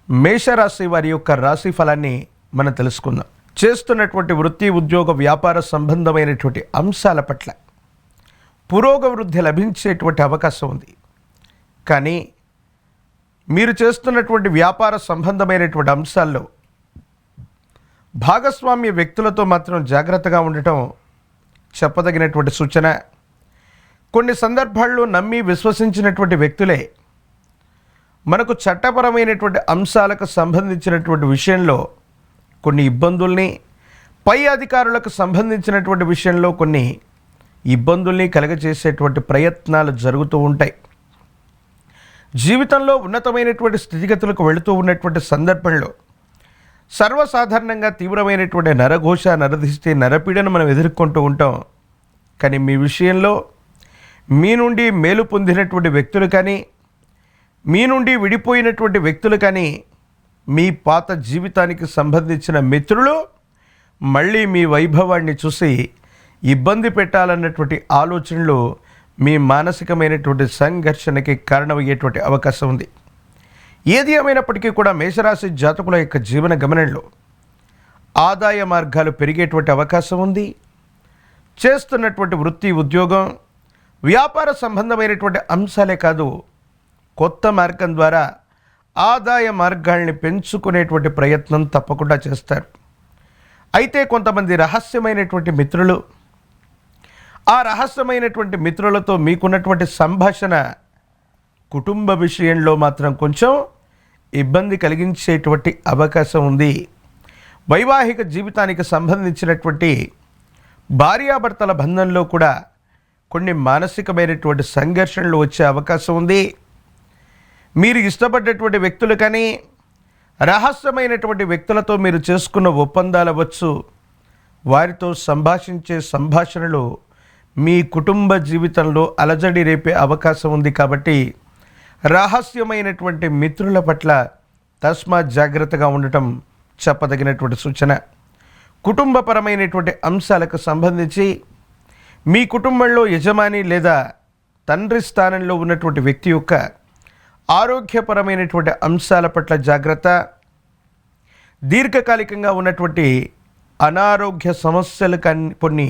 మేషరాశి వారి యొక్క రాశి ఫలాన్ని మనం తెలుసుకుందాం. చేస్తున్నటువంటి వృత్తి, ఉద్యోగ, వ్యాపార సంబంధమైనటువంటి అంశాల పట్ల పురోగవృద్ధి లభించేటువంటి అవకాశం ఉంది. కానీ మీరు చేస్తున్నటువంటి వ్యాపార సంబంధమైనటువంటి అంశాల్లో భాగస్వామ్య వ్యక్తులతో మాత్రం జాగ్రత్తగా ఉండటం చెప్పదగినటువంటి సూచన. కొన్ని సందర్భాల్లో నమ్మి విశ్వసించినటువంటి వ్యక్తులే మనకు చట్టపరమైనటువంటి అంశాలకు సంబంధించినటువంటి విషయంలో కొన్ని ఇబ్బందుల్ని, పై అధికారులకు సంబంధించినటువంటి విషయంలో కొన్ని ఇబ్బందుల్ని కలగజేసేటువంటి ప్రయత్నాలు జరుగుతూ ఉంటాయి. జీవితంలో ఉన్నతమైనటువంటి స్థితిగతులకు వెళుతూ ఉన్నటువంటి సందర్భంలో సర్వసాధారణంగా తీవ్రమైనటువంటి నరఘోష, నరదిష్టి, నరపీడను మనం ఎదుర్కొంటూ ఉంటాం. కానీ మీ విషయంలో మీ నుండి మేలు పొందినటువంటి వ్యక్తులు కానీ, మీ నుండి విడిపోయినటువంటి వ్యక్తులు కానీ, మీ పాత జీవితానికి సంబంధించిన మిత్రులు మళ్ళీ మీ వైభవాన్ని చూసి ఇబ్బంది పెట్టాలన్నటువంటి ఆలోచనలు మీ మానసికమైనటువంటి సంఘర్షణకి కారణమయ్యేటువంటి అవకాశం ఉంది. ఏది ఏమైనప్పటికీ కూడా మేషరాశి జాతకుల యొక్క జీవన గమనంలో ఆదాయ మార్గాలు పెరిగేటువంటి అవకాశం ఉంది. చేస్తున్నటువంటి వృత్తి, ఉద్యోగం, వ్యాపార సంబంధమైనటువంటి అంశాలే కాదు, కొత్త మార్గం ద్వారా ఆదాయ మార్గాల్ని పెంచుకునేటువంటి ప్రయత్నం తప్పకుండా చేస్తారు. అయితే కొంతమంది రహస్యమైనటువంటి మిత్రులు, ఆ రహస్యమైనటువంటి మిత్రులతో మీకున్నటువంటి సంభాషణ కుటుంబ విషయంలో మాత్రం కొంచెం ఇబ్బంది కలిగించేటువంటి అవకాశం ఉంది. వైవాహిక జీవితానికి సంబంధించినటువంటి భార్యాభర్తల బంధంలో కూడా కొన్ని మానసికమైనటువంటి సంఘర్షణలు వచ్చే అవకాశం ఉంది. మీరు ఇష్టపడ్డటువంటి వ్యక్తులు కానీ, రహస్యమైనటువంటి వ్యక్తులతో మీరు చేసుకున్న ఒప్పందాలు అవ్వచ్చు, వారితో సంభాషించే సంభాషణలు మీ కుటుంబ జీవితంలో అలజడి రేపే అవకాశం ఉంది. కాబట్టి రహస్యమైనటువంటి మిత్రుల పట్ల తస్మాత్ జాగ్రత్తగా ఉండటం చెప్పదగినటువంటి సూచన. కుటుంబపరమైనటువంటి అంశాలకు సంబంధించి మీ కుటుంబంలో యజమాని లేదా తండ్రి స్థానంలో ఉన్నటువంటి వ్యక్తి యొక్క ఆరోగ్యపరమైనటువంటి అంశాల పట్ల జాగ్రత్త. దీర్ఘకాలికంగా ఉన్నటువంటి అనారోగ్య సమస్యలు కొన్ని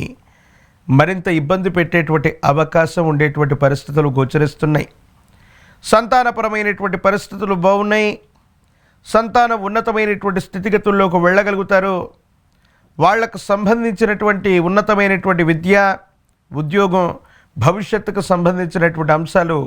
మరింత ఇబ్బంది పెట్టేటువంటి అవకాశం ఉండేటువంటి పరిస్థితులు గోచరిస్తున్నాయి. సంతానపరమైనటువంటి పరిస్థితులు బాగున్నాయి. సంతానం ఉన్నతమైనటువంటి స్థితిగతుల్లోకి వెళ్ళగలుగుతారు. వాళ్లకు సంబంధించినటువంటి ఉన్నతమైనటువంటి విద్య, ఉద్యోగం, భవిష్యత్తుకు సంబంధించినటువంటి అంశాలు